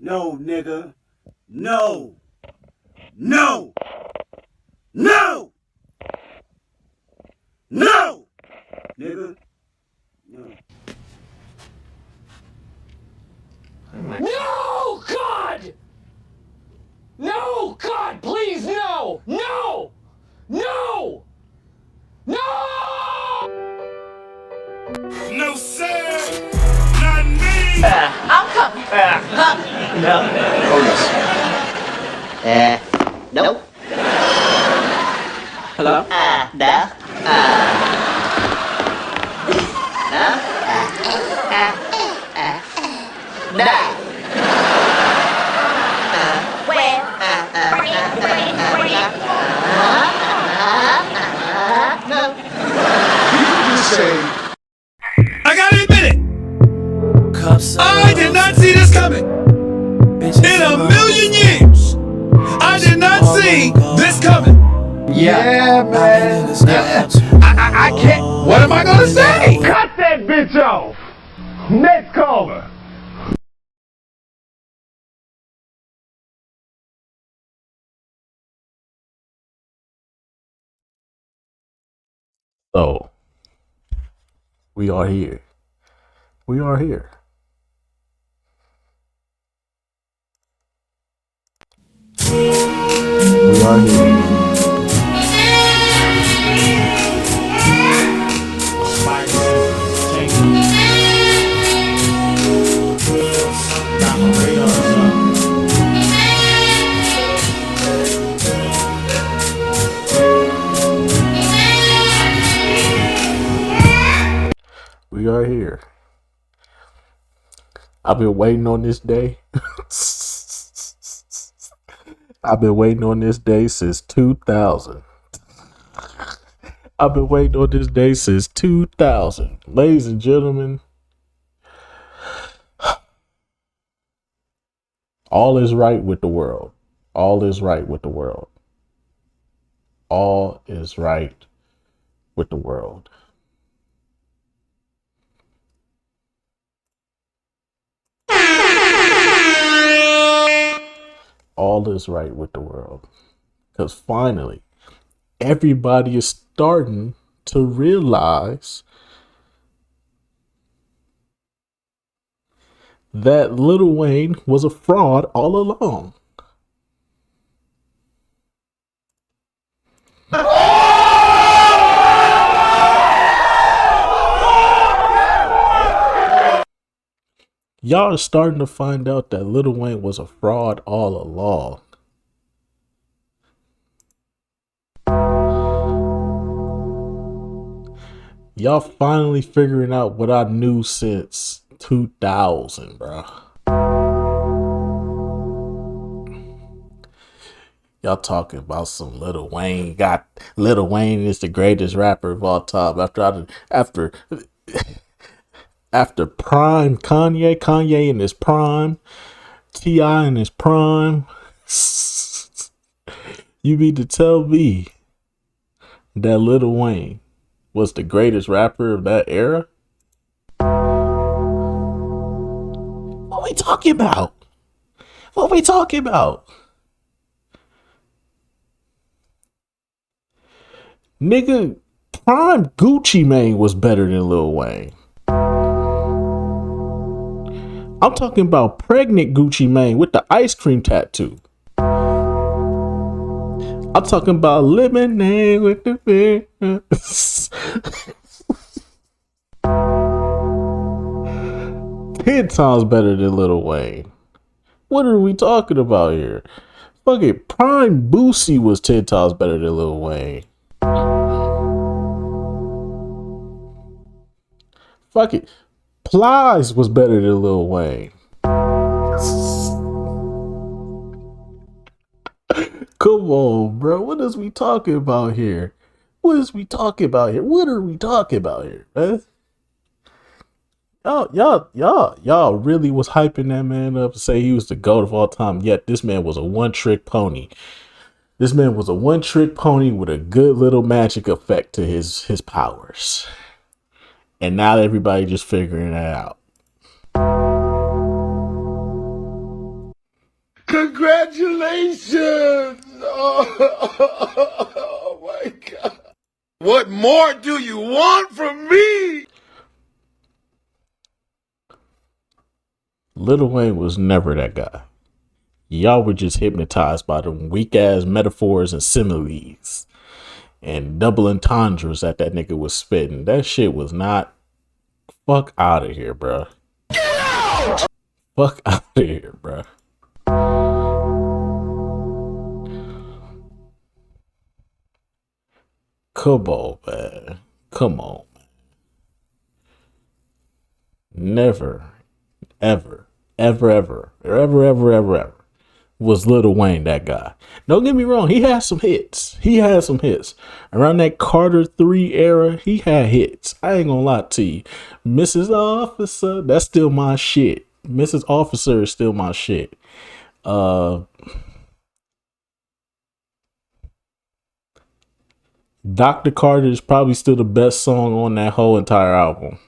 No, nigga. No. No. No. No. Nigga. No. No, God! No, God, please, no! No! No! No! No, sir. Not me. I'm coming. No. Oh, yes. Nope. Hello? No. No. Where? No. Just say, I gotta admit it. I did not see this coming. In a million years, I did not see this coming. yeah, man. I can't. What am I gonna say? Cut that bitch off! Next caller! So we are here. We are here. We are here. We are here. I've been waiting on this day. I've been waiting on this day since 2000. I've been waiting on this day since 2000. Ladies and gentlemen, all is right with the world. All is right with the world. All is right with the world. All is right with the world. Because finally, everybody is starting to realize that Lil Wayne was a fraud all along. Y'all are starting to find out that Lil Wayne was a fraud all along. Y'all finally figuring out what I knew since 2000, bro. Y'all talking about some Lil Wayne Lil Wayne is the greatest rapper of all time. After prime Kanye in his prime, T.I. in his prime. You mean to tell me that Lil Wayne was the greatest rapper of that era? What we talking about? What we talking about? Nigga, prime Gucci Mane was better than Lil Wayne. I'm talking about pregnant Gucci Mane with the ice cream tattoo. I'm talking about lemonade with the beer. 10 times better than Lil Wayne. What are we talking about here? Fucking prime Boosie was 10 times better than Lil Wayne. Fuck it. Plies was better than Lil Wayne. Come on, bro. What is we talking about here? What is we talking about here? What are we talking about here, man? Y'all really was hyping that man up to say he was the GOAT of all time. Yet this man was a one-trick pony. This man was a one-trick pony with a good little magic effect to his powers. And now everybody just figuring that out. Congratulations! Oh my God. What more do you want from me? Lil Wayne was never that guy. Y'all were just hypnotized by the weak ass metaphors and similes and double entendres that nigga was spitting. That shit was not. Fuck out of here, bro. Get out! Fuck out of here, bro. Come on, man. Come on, man. Never, ever, ever was Lil Wayne that guy. Don't get me wrong, he had some hits. Around that Carter 3 era, he had hits. I ain't gonna lie to you. Mrs. Officer, that's still my shit. Mrs. Officer is still my shit. Dr. Carter is probably still the best song on that whole entire album.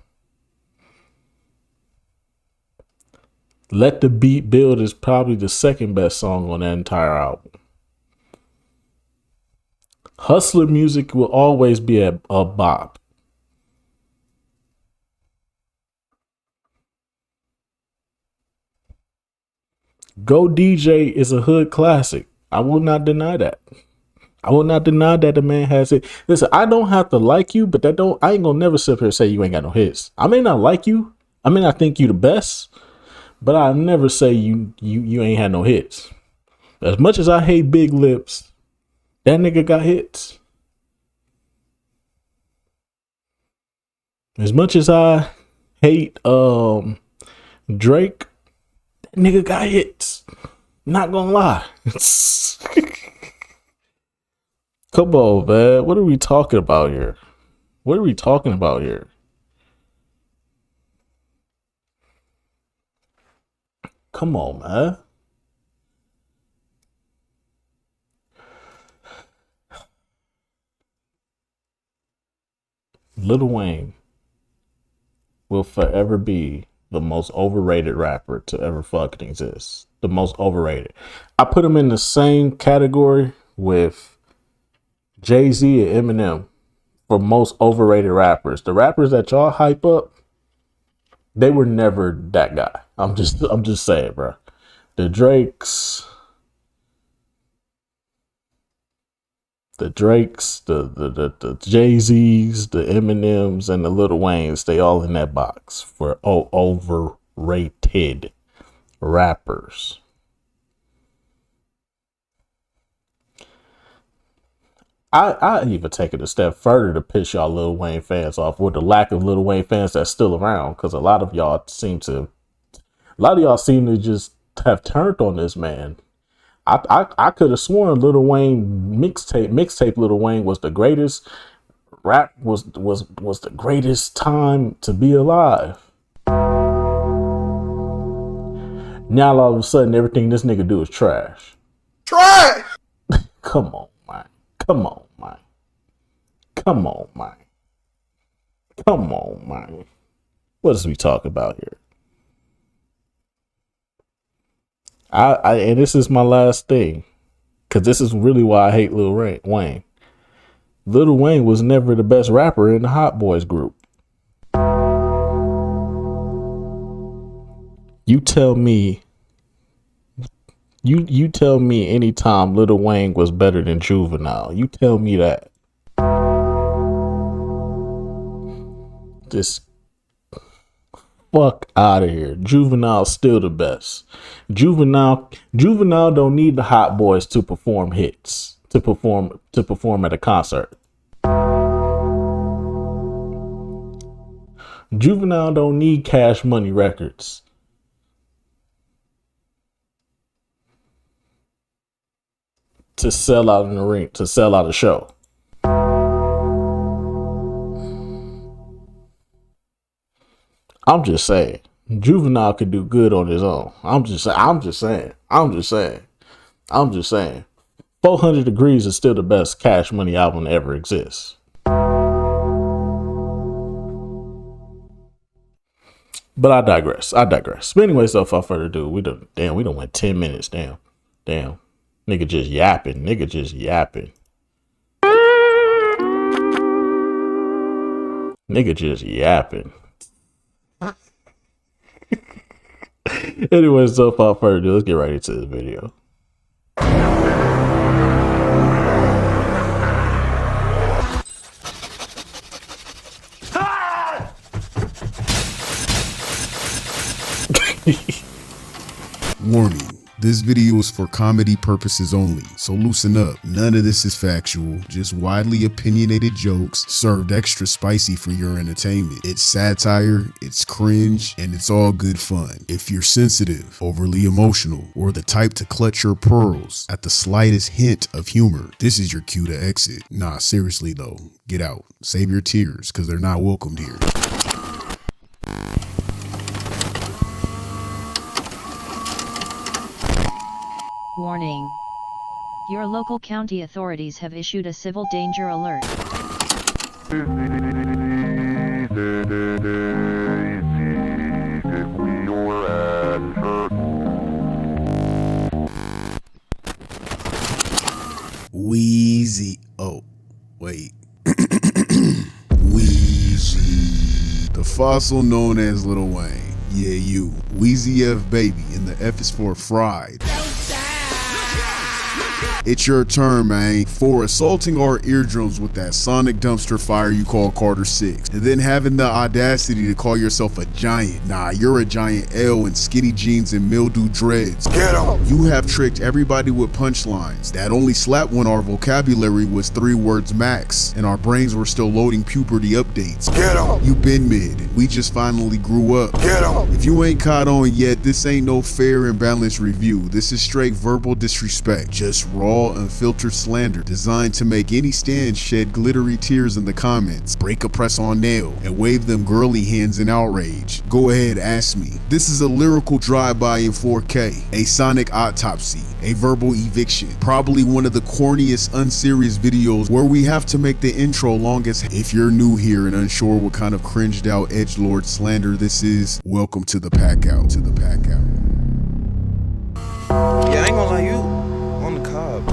Let the Beat Build is probably the second best song on that entire album. Hustler Music will always be a bop. Go DJ is a hood classic. I will not deny that. I will not deny that the man has it. Listen, I don't have to like you, but I ain't gonna never sit here and say you ain't got no hits. I may not like you. I may not think you the best. But I never say you ain't had no hits. As much as I hate Big Lips, that nigga got hits. As much as I hate Drake, that nigga got hits. Not gonna lie. Come on, man. What are we talking about here? Come on, man. Lil Wayne will forever be the most overrated rapper to ever fucking exist. The most overrated. I put him in the same category with Jay-Z and Eminem for most overrated rappers. The rappers that y'all hype up, they were never that guy. I'm just saying, bro. The Drakes, the Jay-Z's, the Eminems, and the Lil Waynes, they all in that box for overrated rappers. I even take it a step further to piss y'all Lil Wayne fans off with the lack of Lil Wayne fans that's still around, because a lot of y'all seem to just have turned on this man. I could have sworn Lil Wayne mixtape Lil Wayne was the greatest rap, was the greatest time to be alive. Now all of a sudden everything this nigga do is trash. Trash! Come on, man. Come on, man. What is we talking about here? And this is my last thing, because this is really why I hate Lil Wayne. Lil Wayne was never the best rapper in the Hot Boys group. You tell me anytime Lil Wayne was better than Juvenile. You tell me that. Just fuck out of here. Juvenile's still the best. Juvenile don't need the Hot Boys to perform hits, to perform at a concert. Juvenile don't need Cash Money Records to sell out in the ring, to sell out a show. I'm just saying, Juvenile could do good on his own. I'm just saying. 400 Degrees is still the best Cash Money album that ever exists. But I digress. But anyway, so without further ado, we done went 10 minutes. Damn. Damn. Nigga just yapping. Nigga just yapping. Nigga just yapping. Anyway, so far further ado, let's get right into this video. Warning, this video is for comedy purposes only, so loosen up. None of this is factual, just widely opinionated jokes served extra spicy for your entertainment. It's satire, it's cringe, and it's all good fun. If you're sensitive, overly emotional, or the type to clutch your pearls at the slightest hint of humor, this is your cue to exit. Nah, seriously though, get out. Save your tears, cause they're not welcomed here. Warning. Your local county authorities have issued a civil danger alert. Wheezy. Oh, wait. Wheezy. The fossil known as Lil Wayne. Yeah, you. Wheezy F baby, and the F is for fried. It's your turn, man, for assaulting our eardrums with that sonic dumpster fire you call Carter 6, and then having the audacity to call yourself a giant. Nah, you're a giant L in skinny jeans and mildew dreads. Get em! You have tricked everybody with punchlines that only slapped when our vocabulary was 3 words max, and our brains were still loading puberty updates. Get em! You been mid. We just finally grew up. Get em! If you ain't caught on yet, this ain't no fair and balanced review. This is straight verbal disrespect. Just raw, unfiltered slander designed to make any stand shed glittery tears in the comments, break a press on nail, and wave them girly hands in outrage. Go ahead, ask me. This is a lyrical drive-by in 4K, a sonic autopsy, a verbal eviction, probably one of the corniest unserious videos where we have to make the intro long as if you're new here and unsure what kind of cringed out edgelord slander this is, welcome to the pack out. Yeah, I ain't gonna lie, you on the cob.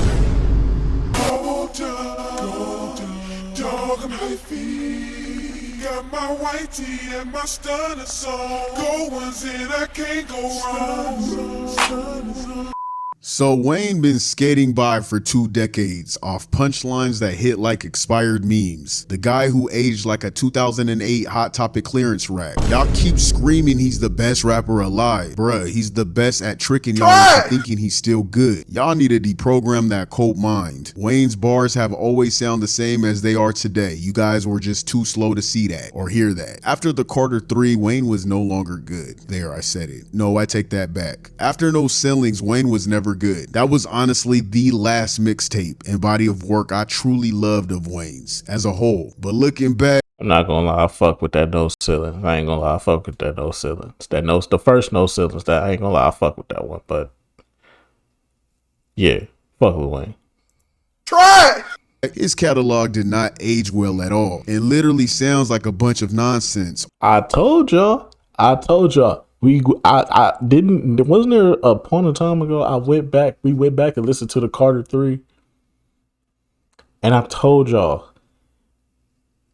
Dog on my feet, got my white tee and my stunner song. Gold ones in, I can't go wrong. So Wayne been skating by for 2 decades off punchlines that hit like expired memes. The guy who aged like a 2008 Hot Topic clearance rack. Y'all keep screaming he's the best rapper alive. Bruh, he's the best at tricking y'all into thinking he's still good. Y'all need to deprogram that cult mind. Wayne's bars have always sound the same as they are today. You guys were just too slow to see that or hear that. After the Carter 3, Wayne was no longer good. There, I said it. No, I take that back. After No Ceilings, Wayne was never good. That was honestly the last mixtape and body of work I truly loved of Wayne's as a whole. But looking back, I'm not gonna lie, I fuck with that No Ceilings. I ain't gonna lie, I fuck with that No Ceilings. The first No Ceilings, that I ain't gonna lie, I fuck with that one. But yeah, fuck with Wayne. his catalog did not age well at all. It literally sounds like a bunch of nonsense. I told y'all. I didn't. Wasn't there a point of time ago we went back and listened to the Carter 3, and I told y'all,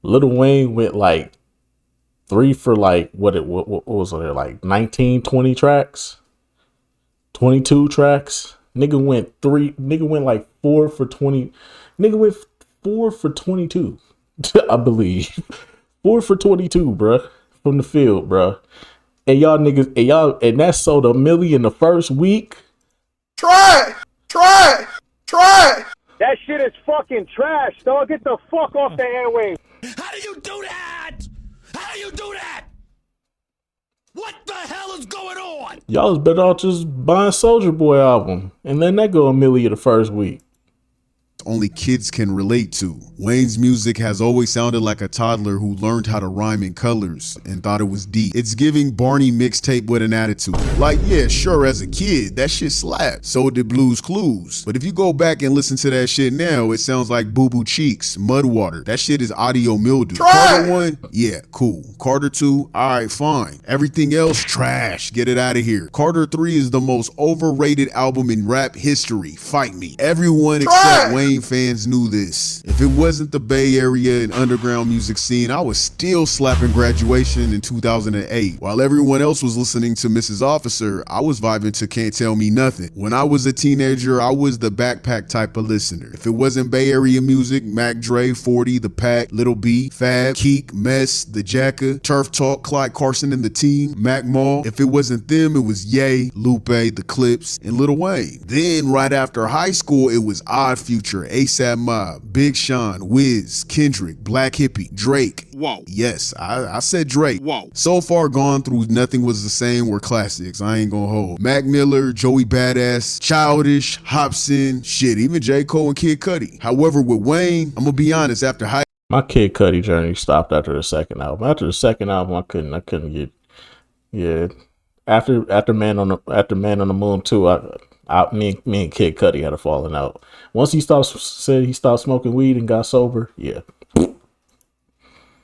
Lil Wayne went like 3 for like what was there, like 19, 20 tracks, 22 tracks. Nigga went like 4 for 20. Nigga went 4 for 22, I believe. 4 for 22, bruh, from the field, bruh. And y'all niggas, and that sold $1 million the first week. Try! That shit is fucking trash, dog. Get the fuck off the airwaves. How do you do that? How do you do that? What the hell is going on? Y'all was better off just buying Soulja Boy album and letting that go $1 million the first week. only kids can relate to. Wayne's music has always sounded like a toddler who learned how to rhyme in colors and thought it was deep. It's giving Barney mixtape with an attitude. Like, yeah, sure, as a kid, that shit slapped. So did Blue's Clues. But if you go back and listen to that shit now, it sounds like Boo Boo Cheeks, Mudwater. That shit is audio mildew. Carter 1, yeah, cool. Carter 2, alright, fine. Everything else, trash. Get it out of here. Carter 3 is the most overrated album in rap history. Fight me. Everyone except Wayne fans knew this. If it wasn't the Bay Area and underground music scene, I was still slapping Graduation in 2008. While everyone else was listening to Mrs. Officer, I was vibing to Can't Tell Me Nothing. When I was a teenager, I was the backpack type of listener. If it wasn't Bay Area music, Mac Dre, 40, The Pack, Little B, Fab, Keek, Mess, The Jacka, Turf Talk, Clyde Carson and the Team, Mac Mall. If it wasn't them, it was Ye, Lupe, The Clips, and Lil Wayne. Then right after high school, it was Odd Future, ASAP Mob, Big Sean, Wiz, Kendrick, Black Hippie, Drake. Whoa. Yes, I said Drake. Whoa. So far gone through Nothing Was the Same were classics. I ain't gonna hold. Mac Miller, Joey Badass, Childish, Hobson, shit, even J. Cole and Kid Cudi. However, with Wayne, I'm gonna be honest, after high My Kid Cudi journey stopped after the second album. After the second album, I couldn't get. Yeah, after Man on the Moon 2, me and Kid Cudi had a falling out. Once he stopped smoking weed and got sober, yeah.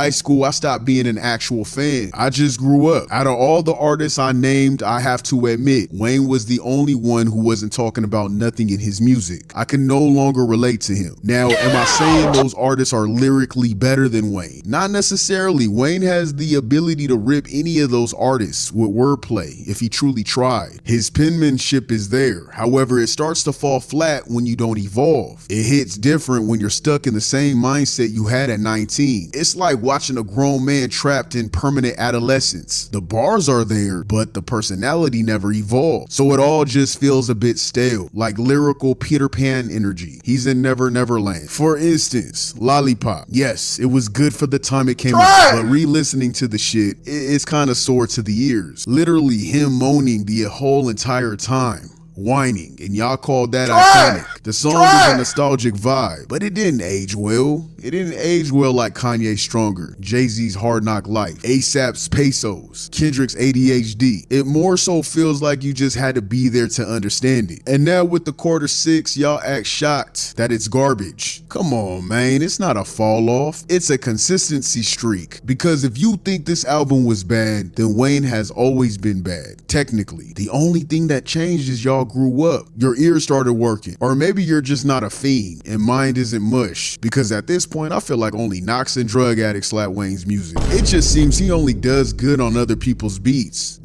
school, I stopped being an actual fan. I just grew up. Out of all the artists I named, I have to admit, Wayne was the only one who wasn't talking about nothing in his music. I can no longer relate to him. Now, am I saying those artists are lyrically better than Wayne? Not necessarily. Wayne has the ability to rip any of those artists with wordplay if he truly tried. His penmanship is there. However, it starts to fall flat when you don't evolve. It hits different when you're stuck in the same mindset you had at 19. It's like watching a grown man trapped in permanent adolescence. The bars are there, but the personality never evolved. So it all just feels a bit stale, like lyrical Peter Pan energy. He's in Never Never Land. For instance, Lollipop. Yes, it was good for the time it came out, but re-listening to the shit, it's kind of sore to the ears. Literally him moaning the whole entire time. Whining, and y'all called that iconic. The song is a nostalgic vibe, but it didn't age well. It didn't age well like Kanye's Stronger, Jay-Z's Hard Knock Life, ASAP's Pesos, Kendrick's ADHD. It more so feels like you just had to be there to understand it. And now with the quarter 6, y'all act shocked that it's garbage. Come on, man, it's not a fall off. It's a consistency streak. Because if you think this album was bad, then Wayne has always been bad. Technically, the only thing that changed is y'all grew up. Your ears started working. Or maybe you're just not a fiend and mind isn't mush. Because at this point, I feel like only knocks and drug addicts slap Wayne's music. It just seems he only does good on other people's beats.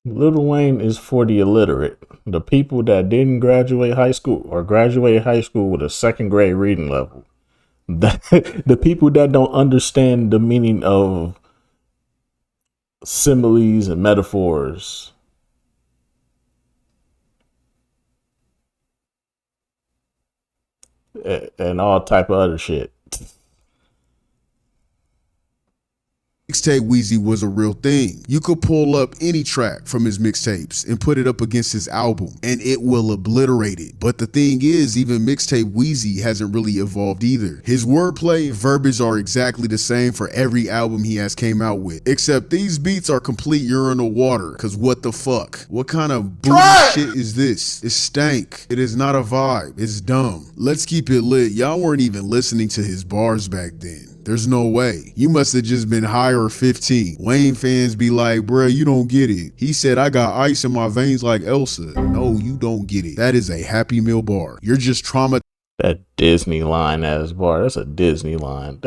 Lil Wayne is for the illiterate. The people that didn't graduate high school or graduated high school with a second grade reading level. The people that don't understand the meaning of similes and metaphors. And all type of other shit. Mixtape Weezy was a real thing. You could pull up any track from his mixtapes and put it up against his album and it will obliterate it. But the thing is, even Mixtape Weezy hasn't really evolved either. His wordplay and verbiage are exactly the same for every album he has came out with. Except these beats are complete urinal water, cause what the fuck? What kind of booty shit is this? It's stank. It is not a vibe. It's dumb. Let's keep it lit. Y'all weren't even listening to his bars back then. There's no way. You must have just been high or 15. Wayne fans be like, bruh, you don't get it. He said, I got ice in my veins like Elsa. No, you don't get it. That is a Happy Meal bar. You're just traumatized. That Disney line ass bar. That's a Disney line.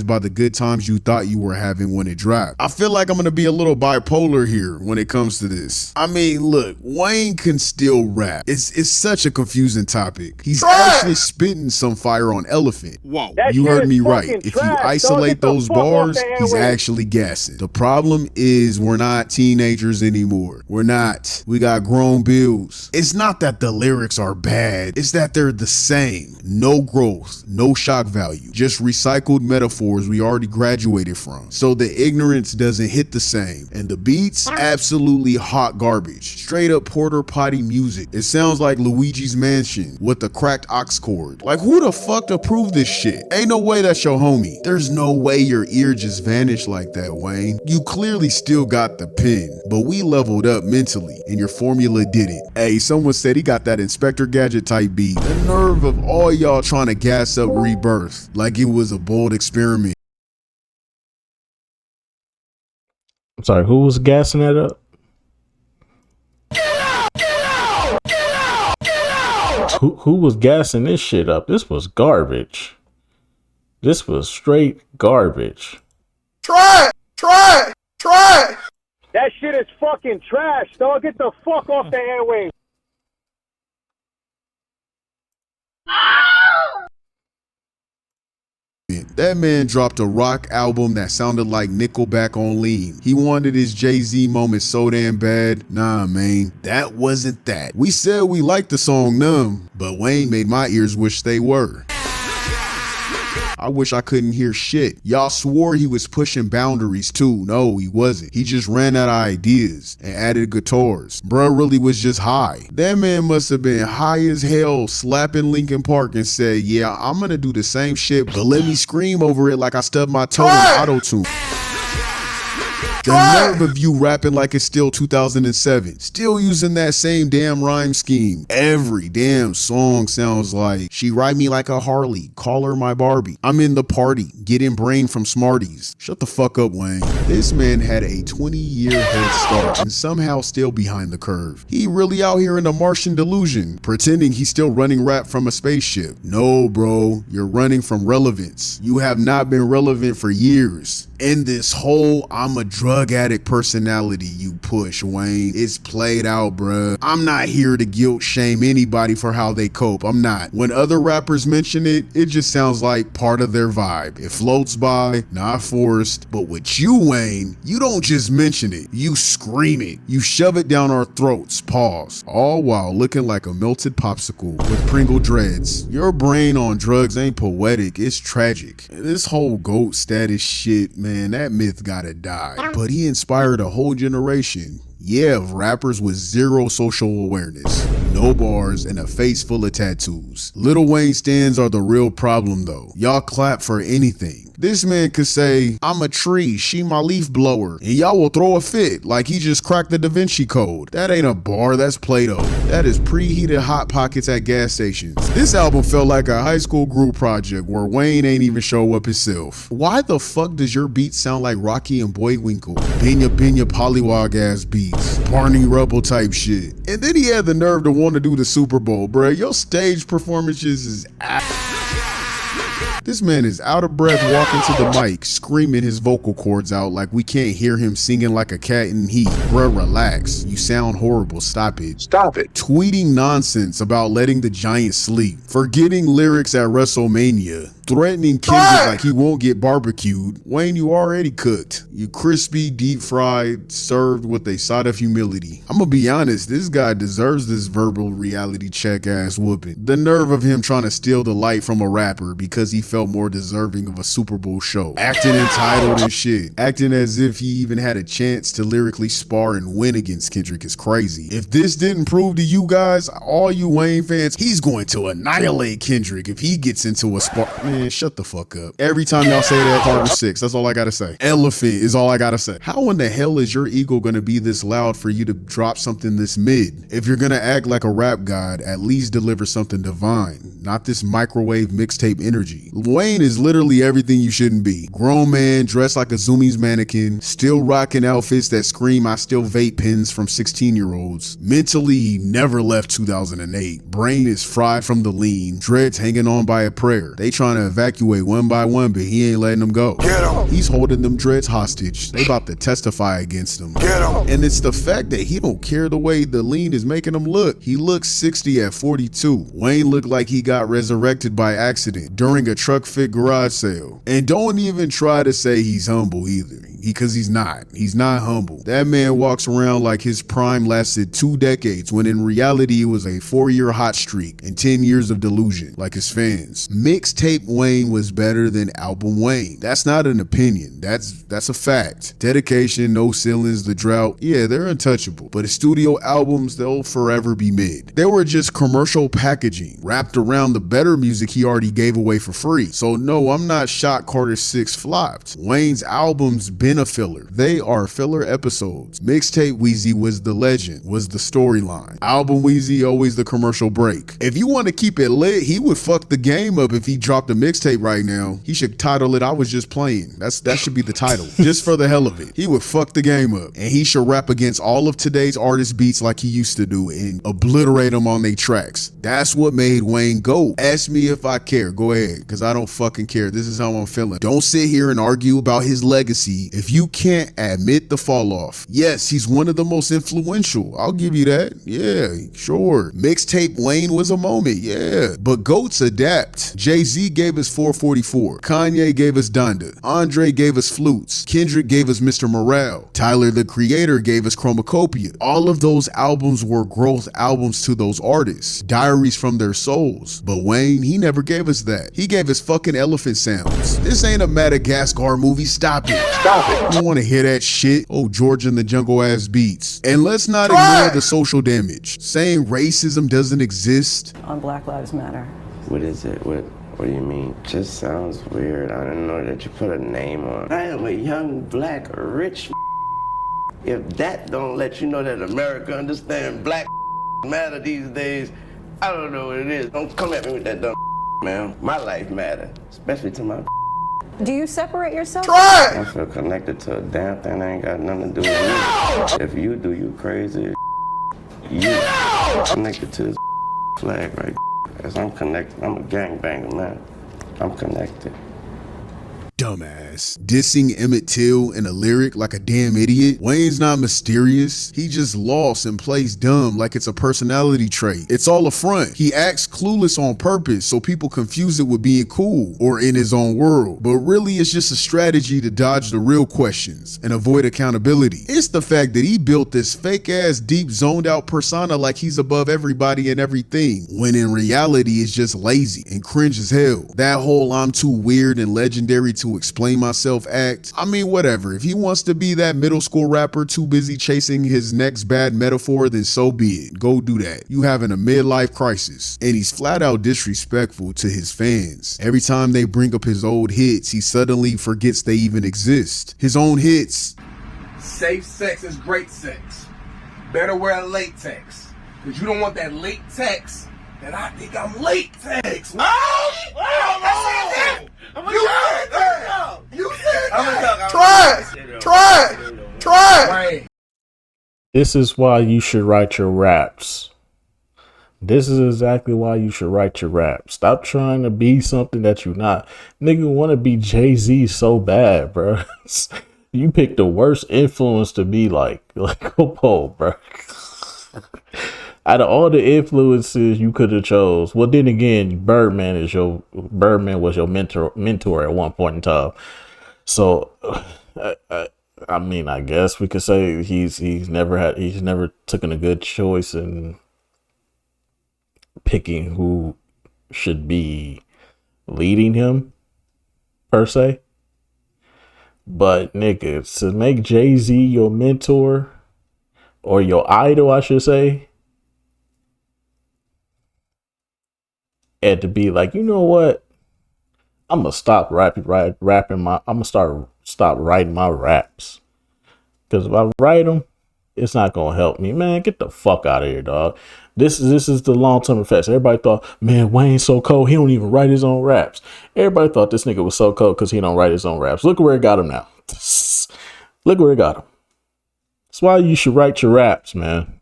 By the good times you thought you were having when it dropped. I feel like I'm gonna be a little bipolar here when it comes to this. I mean, look, Wayne can still rap. It's such a confusing topic. He's actually spitting some fire on Elephant. Whoa, you heard me right. If you isolate those bars, he's actually gassing. The problem is we're not teenagers anymore. We're not. We got grown bills. It's not that the lyrics are bad. It's that they're the same. No growth, no shock value, just recycled metaphors we already graduated from, so the ignorance doesn't hit the same. And the beats, absolutely hot garbage. Straight up porter potty music. It sounds like Luigi's Mansion with the cracked aux cord. Like, who the fuck approved this shit? Ain't no way that's your homie. There's no way your ear just vanished like that, Wayne. You clearly still got the pen, but we leveled up mentally and your formula didn't. Hey, someone said he got that Inspector Gadget type beat. The nerve of all y'all trying to gas up Rebirth like it was a bold experiment. I'm sorry, who was gassing that up? Who was gassing this shit up? This was garbage. This was straight garbage. Try it! That shit is fucking trash, dog. Get the fuck off the airwaves. That man dropped a rock album that sounded like Nickelback on lean. He wanted his Jay-Z moment so damn bad. Nah, man, that wasn't that. We said we liked the song Numb, but Wayne made my ears wish they were. I wish I couldn't hear shit. Y'all swore he was pushing boundaries too. No, he wasn't. He just ran out of ideas and added guitars. Bruh really was just high. That man must have been high as hell, slapping Linkin Park and said, yeah, I'm gonna do the same shit, but let me scream over it like I stubbed my toe in auto-tune. The nerve of you rapping like it's still 2007. Still using that same damn rhyme scheme. Every damn song sounds like, she ride me like a Harley, call her my Barbie. I'm in the party, getting brain from Smarties. Shut the fuck up, Wayne. This man had a 20-year head start and somehow still behind the curve. He really out here in a Martian delusion, pretending he's still running rap from a spaceship. No, bro, you're running from relevance. You have not been relevant for years. And this whole I'm a drug addict personality you push, Wayne, it's played out, bruh. I'm not here to guilt shame anybody for how they cope. I'm not. When other rappers mention it, it just sounds like part of their vibe. It floats by, not forced. But with you, Wayne, you don't just mention it. You scream it. You shove it down our throats. Pause. All while looking like a melted popsicle with Pringle dreads. Your brain on drugs ain't poetic. It's tragic. This whole GOAT status shit, man, that myth gotta die. But he inspired a whole generation. Yeah, of rappers with zero social awareness, no bars, and a face full of tattoos. Lil Wayne stans are the real problem though. Y'all clap for anything. This man could say, I'm a tree, she my leaf blower, and y'all will throw a fit like he just cracked the Da Vinci Code. That ain't a bar, that's Play-Doh. That is preheated Hot Pockets at gas stations. This album felt like a high school group project where Wayne ain't even show up himself. Why the fuck does your beat sound like Rocky and Bullwinkle? Pina Pollywog ass beats. Barney Rubble type shit. And then he had the nerve to want to do the Super Bowl, bruh. Your stage performances is This man is out of breath walking to the mic, screaming his vocal cords out like we can't hear him singing like a cat in heat. Bruh, relax. You sound horrible. Stop it. Stop it. Tweeting nonsense about letting the Giants sleep. Forgetting lyrics at WrestleMania. Threatening Kendrick like he won't get barbecued. Wayne, you already cooked. You crispy, deep fried, served with a side of humility. I'm gonna be honest, this guy deserves this verbal reality check ass whooping. The nerve of him trying to steal the light from a rapper because he felt more deserving of a Super Bowl show. Acting entitled and shit. Acting as if he even had a chance to lyrically spar and win against Kendrick is crazy. If this didn't prove to you guys, all you Wayne fans, he's going to annihilate Kendrick if he gets into a spar. Man, shut the fuck up. Every time y'all say that, Carter 6, that's all I gotta say. Elephant is all I gotta say. How in the hell is your ego gonna be this loud for you to drop something this mid? If you're gonna act like a rap god, at least deliver something divine, not this microwave mixtape energy. Wayne is literally everything you shouldn't be. Grown man, dressed like a Zoomies mannequin, still rocking outfits that scream I still vape pens from 16-year-olds. Mentally, he never left 2008. Brain is fried from the lean, dreads hanging on by a prayer. They trying to evacuate one by one, but he ain't letting them go. Get him. He's holding them dreads hostage. They about to testify against him. Get him. And it's the fact that he don't care the way the lean is making him look. He looks 60 at 42. Wayne looked like he got resurrected by accident during a truck fit garage sale. And don't even try to say he's humble either. Because he's not. He's not humble. That man walks around like his prime lasted 2 decades, when in reality it was a 4-year hot streak and 10 years of delusion, like his fans. Mixtape Wayne was better than album Wayne. That's not an opinion. That's a fact. Dedication, No Ceilings, The Drought, yeah, they're untouchable. But his studio albums, they'll forever be mid. They were just commercial packaging wrapped around the better music he already gave away for free. So no, I'm not shocked Carter 6 flopped. Wayne's albums been a filler. They are filler episodes. Mixtape Weezy was the legend, was the storyline. Album Weezy always the commercial break. If you want to keep it lit, he would fuck the game up if he dropped a mixtape right now. He should title it I Was Just Playing. That should be the title. Just for the hell of it. He would fuck the game up. And he should rap against all of today's artist beats like he used to do and obliterate them on their tracks. That's what made Wayne go. Ask me if I care. Go ahead, because I don't fucking care. This is how I'm feeling. Don't sit here and argue about his legacy if you can't admit the fall off. Yes, he's one of the most influential. I'll give you that. Yeah, sure. Mixtape Wayne was a moment. Yeah. But GOATs adapt. Jay-Z gave us 444. Kanye gave us Donda. Andre gave us Flutes. Kendrick gave us Mr. Morale. Tyler, the Creator, gave us Chromacopia. All of those albums were growth albums to those artists. Diaries from their souls. But Wayne, he never gave us that. He gave us fucking elephant sounds. This ain't a Madagascar movie. Stop it. Stop it. You don't want to hear that shit? Oh, George in the Jungle ass beats. And let's not ignore the social damage. Saying racism doesn't exist. On Black Lives Matter. What is it? What do you mean? Just sounds weird. I didn't know that you put a name on. I am a young, black, rich. If that don't let you know that America understands black matter these days, I don't know what it is. Don't come at me with that dumb man. My life matter, especially to my. Do you separate yourself? I feel connected to a damn thing that ain't got nothing to do with me. If you do, you crazy. You connected to this flag right. As I'm connected, I'm a gangbanger, man. I'm connected. Dumbass. Dissing Emmett Till in a lyric like a damn idiot. Wayne's not mysterious. He just lost and plays dumb like it's a personality trait. It's all a front. He acts clueless on purpose so people confuse it with being cool or in his own world. But really it's just a strategy to dodge the real questions and avoid accountability. It's the fact that he built this fake ass deep zoned out persona like he's above everybody and everything, when in reality it's just lazy and cringe as hell. That whole I'm too weird and legendary to explain myself act. I mean, whatever. If he wants to be that middle school rapper too busy chasing his next bad metaphor, then so be it. Go do that. You having a midlife crisis. And he's flat out disrespectful to his fans. Every time they bring up his old hits, he suddenly forgets they even exist. His own hits. Safe sex is great sex. Better wear latex. Because you don't want that latex that I think I'm latex. Try. This is why you should write your raps. This is exactly why you should write your raps. Stop trying to be something that you're not. Nigga want to be Jay-Z so bad, bro. You picked the worst influence to be like Poe, bro. Out of all the influences you could have chose, well, then again, Birdman was your mentor at one point in time. So, I mean, I guess we could say he's never taken a good choice in picking who should be leading him per se. But nigga, to make Jay-Z your mentor or your idol, I should say, and to be like, you know what? I'm gonna stop stop writing my raps. Because if I write them, it's not gonna help me. Man, get the fuck out of here, dog. This is the long-term effects. Everybody thought, man, Wayne's so cold, he don't even write his own raps. Everybody thought this nigga was so cold because he don't write his own raps. Look where it got him now. Look where it got him. That's why you should write your raps, man.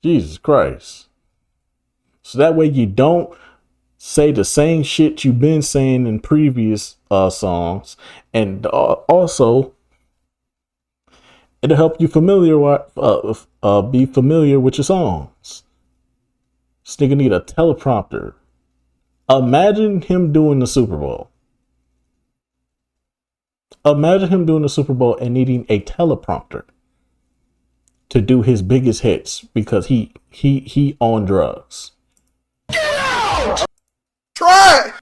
Jesus Christ. So that way you don't say the same shit you've been saying in previous songs. And also, it'll help you be familiar with your songs. This nigga need a teleprompter. Imagine him doing the Super Bowl. Imagine him doing the Super Bowl and needing a teleprompter to do his biggest hits because he on drugs. Try!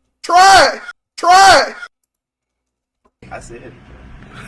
I said,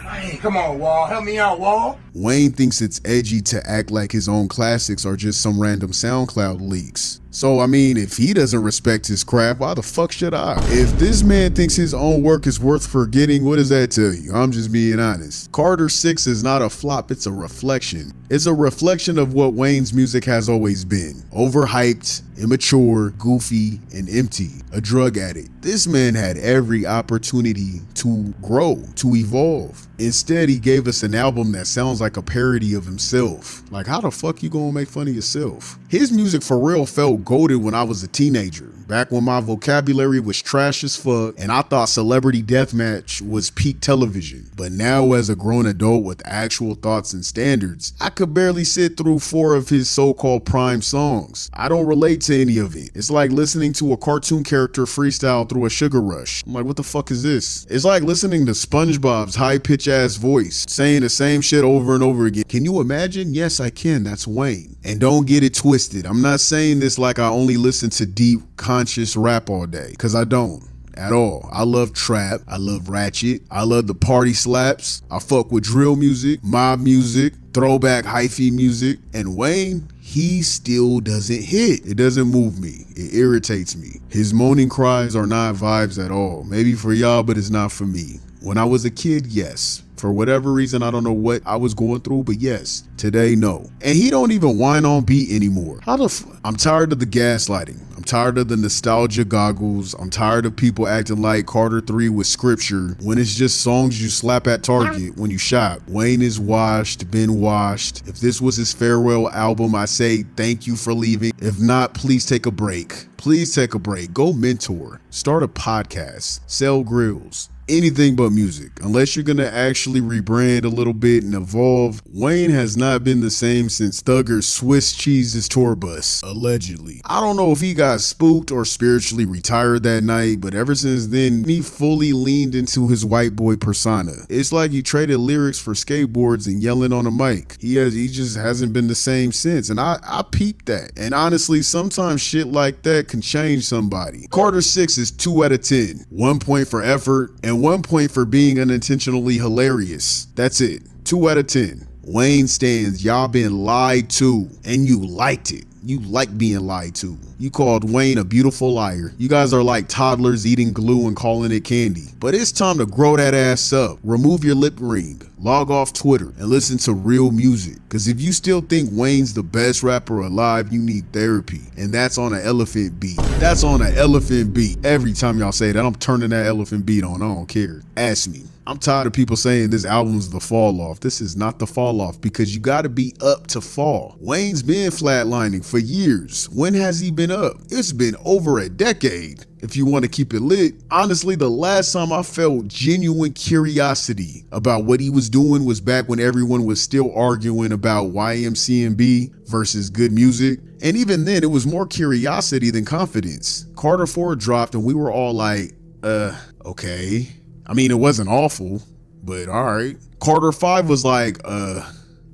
Hey, come on, Wall. Help me out, Wall. Wayne thinks it's edgy to act like his own classics are just some random SoundCloud leaks. So, I mean, if he doesn't respect his craft, why the fuck should I? If this man thinks his own work is worth forgetting, what does that tell you? I'm just being honest. Carter 6 is not a flop, it's a reflection. It's a reflection of what Wayne's music has always been. Overhyped, immature, goofy, and empty. A drug addict. This man had every opportunity to grow, to evolve. Instead, he gave us an album that sounds like a parody of himself. Like, how the fuck you gonna make fun of yourself? His music for real felt goated when I was a teenager, back when my vocabulary was trash as fuck and I thought Celebrity Deathmatch was peak television. But now, as a grown adult with actual thoughts and standards, I could barely sit through 4 of his so-called prime songs. I don't relate to any of it. It's like listening to a cartoon character freestyle through a sugar rush. I'm like, what the fuck is this? It's like listening to SpongeBob's high-pitch ass voice, saying the same shit over and over again. Can you imagine? Yes, I can. That's Wayne. And don't get it twisted. I'm not saying this like I only listen to deep, conscious rap all day, because I don't. At all. I love trap, I love ratchet, I love the party slaps, I fuck with drill music, mob music, throwback hyphy music, and Wayne, he still doesn't hit. It doesn't move me. It irritates me. His moaning cries are not vibes at all. Maybe for y'all, but it's not for me. When I was a kid, yes. For whatever reason, I don't know what I was going through, but yes. Today, no. And he don't even whine on beat anymore. I'm tired of the gaslighting. I'm tired of the nostalgia goggles. I'm tired of people acting like Carter 3 was scripture when it's just songs you slap at Target when you shop. Wayne is washed, been washed. If this was his farewell album, I say thank you for leaving. If not, please take a break. Please take a break. Go mentor. Start a podcast. Sell grills. Anything but music. Unless you're gonna actually rebrand a little bit and evolve, Wayne has not been the same since Thugger's Swiss Cheese's tour bus, allegedly. I don't know if he got spooked or spiritually retired that night, but ever since then, he fully leaned into his white boy persona. It's like he traded lyrics for skateboards and yelling on a mic. He just hasn't been the same since, and I peeped that. And honestly, sometimes shit like that can change somebody. Carter 6 is 2 out of 10. 1 point for effort, and 1 point for being unintentionally hilarious. That's it. 2 out of 10. Wayne stands, y'all been lied to, and you liked it. You like being lied to. You called Wayne a beautiful liar. You guys are like toddlers eating glue and calling it candy. But it's time to grow that ass up. Remove your lip ring. Log off Twitter and listen to real music. Cause if you still think Wayne's the best rapper alive, you need therapy. And that's on an elephant beat. That's on an elephant beat. Every time y'all say that, I'm turning that elephant beat on. I don't care. Ask me. I'm tired of people saying this album's the fall off. This is not the fall off because you gotta be up to fall. Wayne's been flatlining for years. When has he been up? It's been over a decade. If you want to keep it lit, honestly, the last time I felt genuine curiosity about what he was doing was back when everyone was still arguing about YMCMB versus good music. And even then, it was more curiosity than confidence. Carter 4 dropped and we were all like, okay. I mean, it wasn't awful, but all right. Carter 5 was like,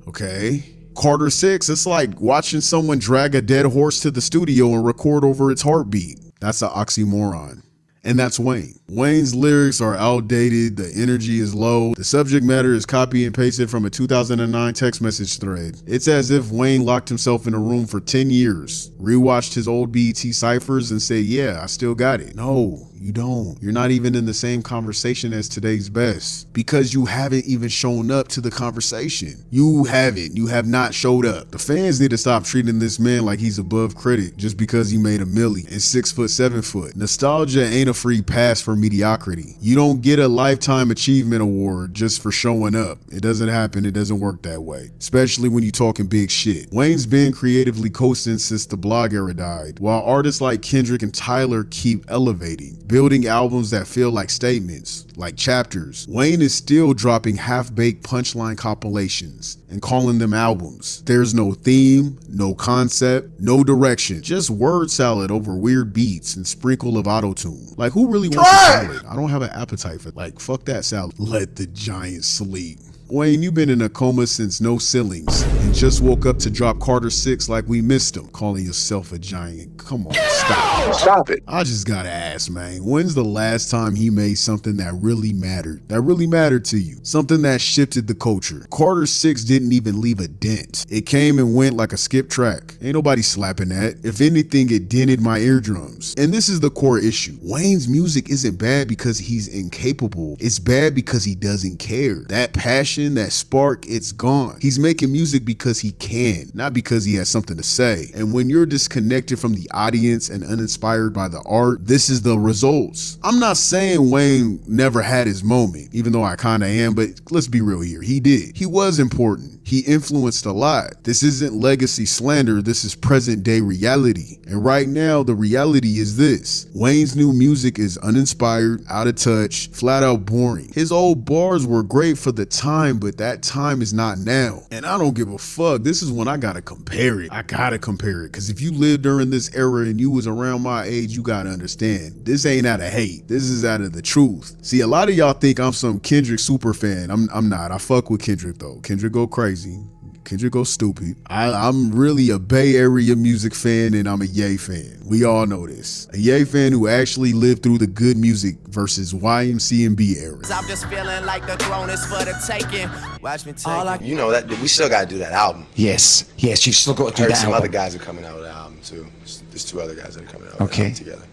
okay. Carter 6, it's like watching someone drag a dead horse to the studio and record over its heartbeat. That's an oxymoron. And that's Wayne. Wayne's lyrics are outdated, the energy is low, the subject matter is copy and pasted from a 2009 text message thread. It's as if Wayne locked himself in a room for 10 years, rewatched his old BET ciphers and said, yeah, I still got it. No, you don't. You're not even in the same conversation as today's best because you haven't even shown up to the conversation. You haven't. You have not showed up. The fans need to stop treating this man like he's above credit just because he made a milli and 6 foot, 7 foot. Nostalgia ain't a free pass for mediocrity. You don't get a lifetime achievement award just for showing up. It doesn't happen. It doesn't work that way, especially when you're talking big shit. Wayne's been creatively coasting since the blog era died, while artists like Kendrick and Tyler keep elevating, building albums that feel like statements, like chapters. Wayne is still dropping half-baked punchline compilations and calling them albums. There's no theme, no concept, no direction, just word salad over weird beats and sprinkle of auto-tune. Like, who really wants to salad. I don't have an appetite for like fuck that salad. Let the giant sleep. Wayne, you've been in a coma since No Ceilings and just woke up to drop Carter 6 like we missed him. Calling yourself a giant. Come on, stop. Stop it. I just gotta ask, man, when's the last time he made something that really mattered? That really mattered to you? Something that shifted the culture. Carter 6 didn't even leave a dent. It came and went like a skip track. Ain't nobody slapping that. If anything, it dented my eardrums. And this is the core issue. Wayne's music isn't bad because he's incapable. It's bad because he doesn't care. That passion, that spark, it's gone. He's making music because he can, not because he has something to say. And when you're disconnected from the audience and uninspired by the art, this is the results. I'm not saying Wayne never had his moment, even though I kinda am, but let's be real here. He did. He was important. He influenced a lot. This isn't legacy slander, this is present day reality. And right now, the reality is this. Wayne's new music is uninspired, out of touch, flat out boring. His old bars were great for the time, but that time is not now. And I don't give a fuck. This is when I gotta compare it. I gotta compare it. Cause if you lived during this era and you was around my age, you gotta understand. This ain't out of hate. This is out of the truth. See, a lot of y'all think I'm some Kendrick super fan. I'm not. I fuck with Kendrick though. Kendrick go crazy. Kendrick go stupid. I'm really a Bay Area music fan and I'm a Ye fan. We all know this. A Ye fan who actually lived through the good music versus YMC and B era. I'm just feeling like the throne is for the taking. Watch me take it. You know that we still gotta do that album. Yes, you still got to do I heard that some album. other guys are coming out with an album too. There's two other guys that are coming out with Okay. an album together.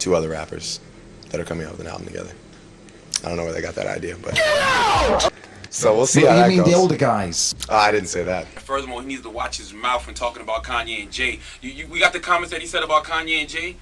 Two other rappers that are coming out with an album together. I don't know where they got that idea, but so we'll see how that You mean goes. the older guys? Oh, I didn't say that. Furthermore, he needs to watch his mouth when talking about Kanye and Jay. We got the comments that he said about Kanye and Jay?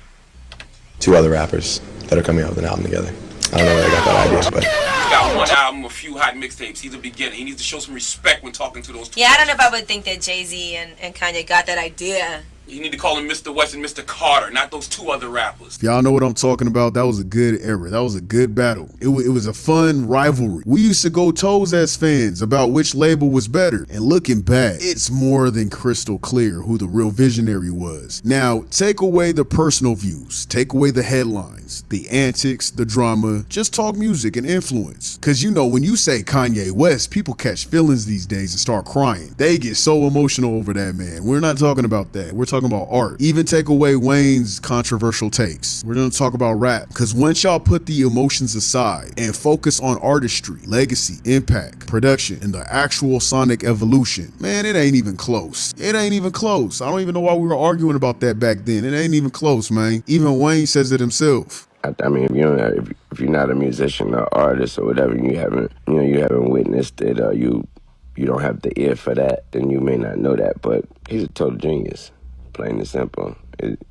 Two other rappers that are coming out with an album together. I don't know where they got that idea, but He's got one album, a few hot mixtapes. He's a beginner. He needs to show some respect when talking to those two. Yeah, I don't know if I would think that Jay-Z and Kanye got that idea. You need to call him Mr. West and Mr. Carter, not those two other rappers. If y'all know what I'm talking about, that was a good era. That was a good battle. It was a fun rivalry. We used to go toes as fans about which label was better. And looking back, it's more than crystal clear who the real visionary was. Now, take away the personal views. Take away the headlines, the antics, the drama. Just talk music and influence. Because you know, when you say Kanye West, people catch feelings these days and start crying. They get so emotional over that, man. We're not talking about that. We're talking about art. Even take away Wayne's controversial takes. We're gonna talk about rap. Because once y'all put the emotions aside and focus on artistry, legacy, impact, production, and the actual sonic evolution, man, it ain't even close. It ain't even close. I don't even know why we were arguing about that back then. It ain't even close, man. Even Wayne says it himself. I mean, if you're not a musician or artist or whatever, you haven't witnessed it, or you don't have the ear for that, then you may not know that. But he's a total genius. Plain and simple.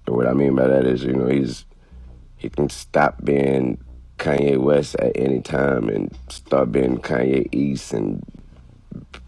What I mean by that is, he can stop being Kanye West at any time and start being Kanye East and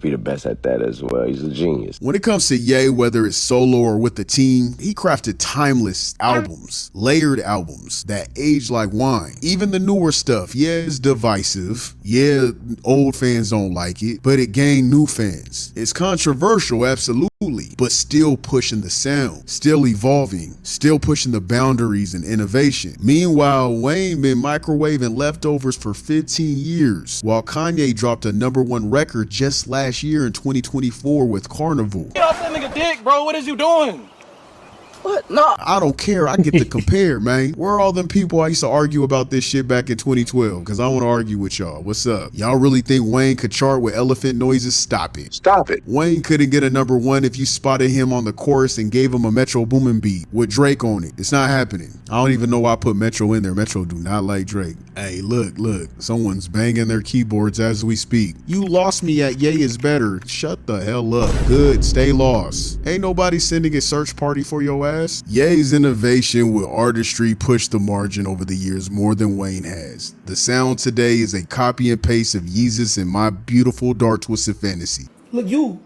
be the best at that as well. He's a genius. When it comes to Ye, whether it's solo or with the team, he crafted timeless albums, layered albums that age like wine. Even the newer stuff, yeah, it's divisive. Yeah, old fans don't like it, but it gained new fans. It's controversial, absolutely, but still pushing the sound, still evolving, still pushing the boundaries and innovation. Meanwhile, Wayne been microwaving leftovers for 15 years, while Kanye dropped a #1 record just last year in 2024 with Carnival. Get off that nigga dick, bro. What is you doing? What? No. I don't care. I get to compare, man. Where are all them people I used to argue about this shit back in 2012? Because I want to argue with y'all. What's up? Y'all really think Wayne could chart with elephant noises? Stop it. Stop it. Wayne couldn't get a #1 if you spotted him on the chorus and gave him a Metro Boomin beat with Drake on it. It's not happening. I don't even know why I put Metro in there. Metro do not like Drake. Hey, look. Someone's banging their keyboards as we speak. You lost me at Ye is better. Shut the hell up. Good. Stay lost. Ain't nobody sending a search party for your ass. Ye's innovation with artistry pushed the margin over the years more than Wayne has. The sound today is a copy and paste of Yeezus and My Beautiful Dark Twisted Fantasy. Look, you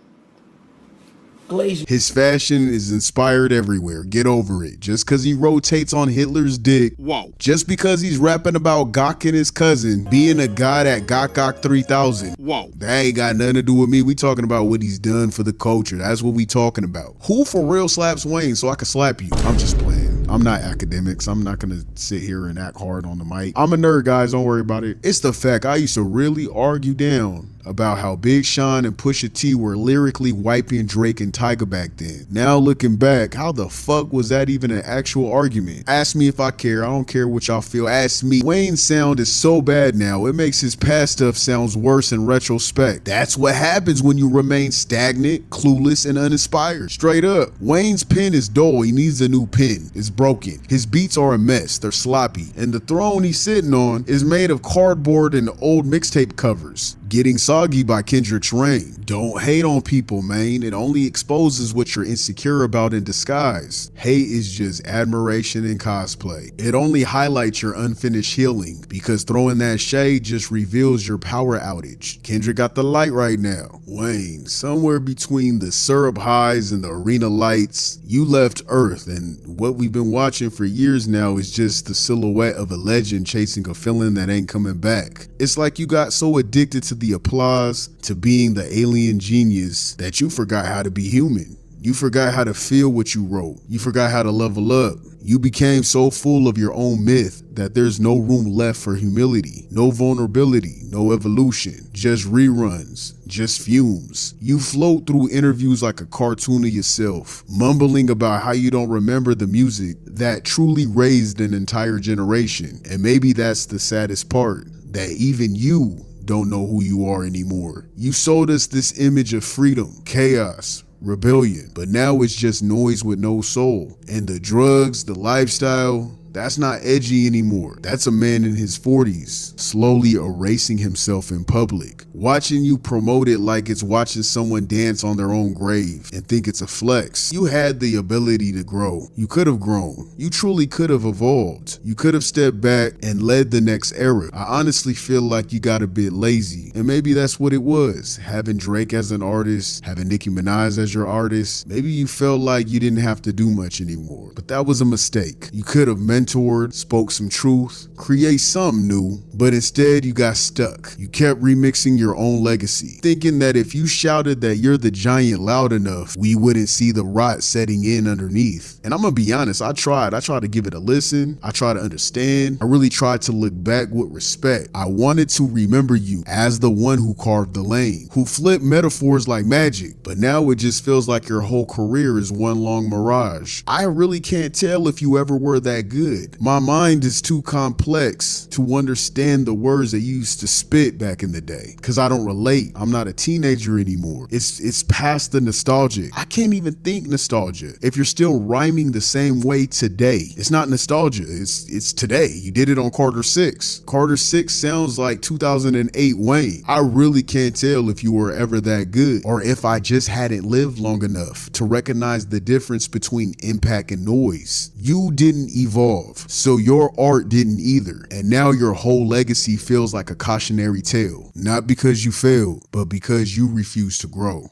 Glacier. His fashion is inspired everywhere. Get over it. Just because he rotates on Hitler's dick. Whoa. Just because he's rapping about Gok and his cousin being a god at Gok 3000. Whoa. That ain't got nothing to do with me. We talking about what he's done for the culture. That's what we talking about. Who for real slaps Wayne so I can slap you? I'm just playing. I'm not academics. I'm not gonna sit here and act hard on the mic. I'm a nerd, guys. Don't worry about it. It's the fact I used to really argue down about how Big Sean and Pusha T were lyrically wiping Drake and Tyga back then. Now looking back, how the fuck was that even an actual argument? Ask me if I care. I don't care what y'all feel. Ask me. Wayne's sound is so bad now, it makes his past stuff sounds worse in retrospect. That's what happens when you remain stagnant, clueless, and uninspired. Straight up. Wayne's pen is dull. He needs a new pen. It's broken. His beats are a mess. They're sloppy. And the throne he's sitting on is made of cardboard and old mixtape covers. Getting Soggy by Kendrick's Reign. Don't hate on people, man. It only exposes what you're insecure about in disguise. Hate is just admiration and cosplay. It only highlights your unfinished healing because throwing that shade just reveals your power outage. Kendrick got the light right now. Wayne, somewhere between the syrup highs and the arena lights, you left Earth, and what we've been watching for years now is just the silhouette of a legend chasing a feeling that ain't coming back. It's like you got so addicted to the applause, to being the alien genius, that you forgot how to be human. You forgot how to feel what you wrote. You forgot how to level up. You became so full of your own myth that there's no room left for humility, no vulnerability, no evolution, just reruns, just fumes. You float through interviews like a cartoon of yourself, mumbling about how you don't remember the music that truly raised an entire generation. And maybe that's the saddest part, that even you don't know who you are anymore. You sold us this image of freedom, chaos, rebellion, but now it's just noise with no soul. And the drugs, the lifestyle, that's not edgy anymore. That's a man in his 40s, slowly erasing himself in public. Watching you promote it like it's watching someone dance on their own grave and think it's a flex. You had the ability to grow. You could have grown. You truly could have evolved. You could have stepped back and led the next era. I honestly feel like you got a bit lazy, and maybe that's what it was. Having Drake as an artist, having Nicki Minaj as your artist, maybe you felt like you didn't have to do much anymore. But that was a mistake. You could have mentored, spoke some truth, create something new, but instead you got stuck. You kept remixing your own legacy, thinking that if you shouted that you're the giant loud enough, we wouldn't see the rot setting in underneath. And I'm gonna be honest, I tried to give it a listen. I tried to understand. I really tried to look back with respect. I wanted to remember you as the one who carved the lane, who flipped metaphors like magic, but now it just feels like your whole career is one long mirage. I really can't tell if you ever were that good. My mind is too complex to understand the words that you used to spit back in the day, because I don't relate. I'm not a teenager anymore. It's past the nostalgic. I can't even think nostalgia. If you're still rhyming the same way today, it's not nostalgia. It's today. You did it on Carter 6. Carter 6 sounds like 2008 Wayne. I really can't tell if you were ever that good, or if I just hadn't lived long enough to recognize the difference between impact and noise. You didn't evolve, so your art didn't either. And now your whole legacy feels like a cautionary tale. Not because you failed, but because you refused to grow.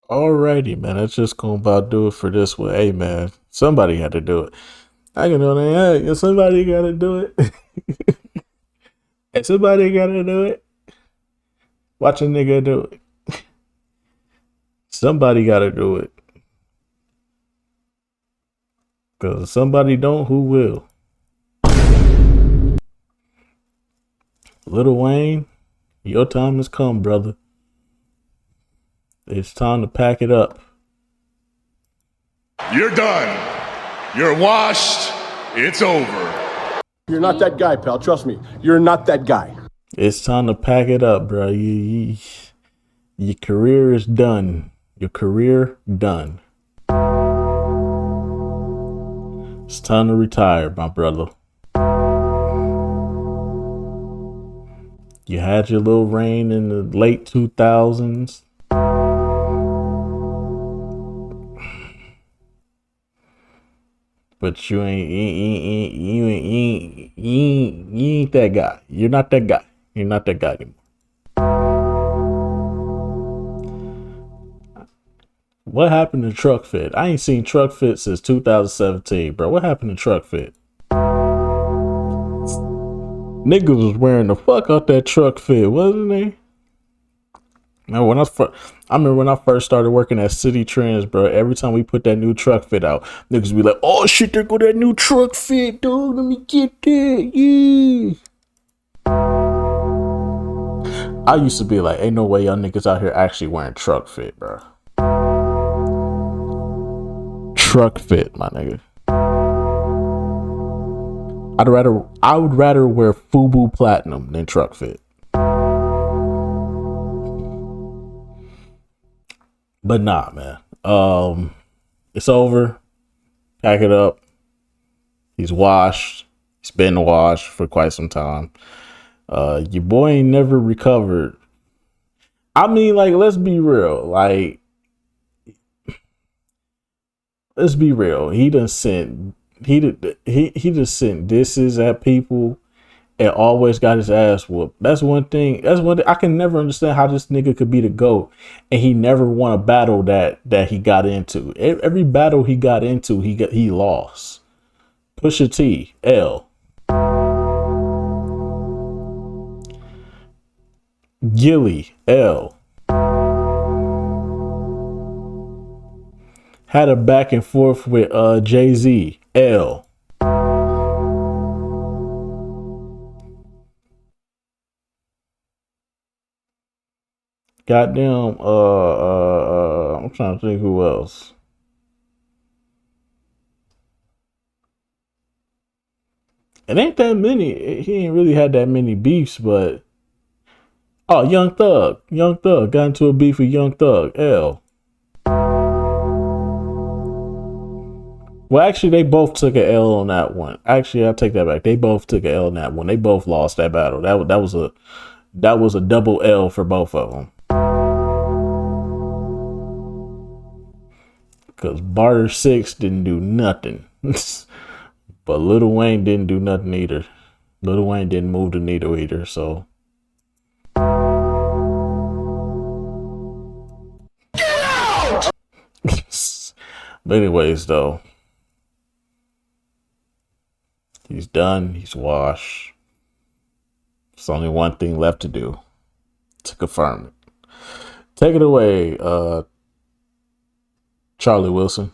Alrighty, man. That's just gonna about do it for this one. Hey, man, somebody had to do it. I can know that. Hey, somebody gotta do it. Hey, somebody gotta do it. Watch a nigga do it. Somebody gotta do it. Cause if somebody don't, who will? Lil Wayne, your time has come, brother. It's time to pack it up. You're done. You're washed. It's over. You're not that guy, pal. Trust me. You're not that guy. It's time to pack it up, bro. Your career is done. Your career done. It's time to retire, my brother. You had your little reign in the late 2000s. But you ain't that guy. You're not that guy. You're not that guy anymore. What happened to Truck Fit? I ain't seen Truck Fit since 2017, bro. What happened to Truck Fit? Niggas was wearing the fuck out that Truck Fit, wasn't they? Now, I remember when I first started working at City Trends, bro. Every time we put that new Truck Fit out, niggas be like, "Oh shit, there go that new Truck Fit, dude. Let me get that, yeah." I used to be like, "Ain't no way y'all niggas out here actually wearing Truck Fit, bro." Truck Fit, my nigga. I would rather wear FUBU Platinum than Truck Fit. But nah, man. It's over. Pack it up. He's washed. He's been washed for quite some time. Your boy ain't never recovered. I mean, like, let's be real. Like, let's be real. He just sent disses at people and always got his ass whooped. That's one thing. I can never understand how this nigga could be the GOAT and he never won a battle that he got into. Every battle he got into, he lost. Pusha T, L. Gilly, L. Had a back and forth with Jay-Z, L. Goddamn, I'm trying to think who else. It ain't that many. He ain't really had that many beefs, but Young Thug got into a beef with Young Thug, L. Well, actually, they both took an L on that one. Actually, I'll take that back. They both took an L on that one. They both lost that battle. That was a double L for both of them. Because Barter 6 didn't do nothing. But Lil Wayne didn't do nothing either. Lil Wayne didn't move the needle either, so. Get out! But anyways, though. He's done. He's washed. There's only one thing left to do. To confirm it. Take it away, Charlie Wilson.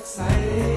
excited.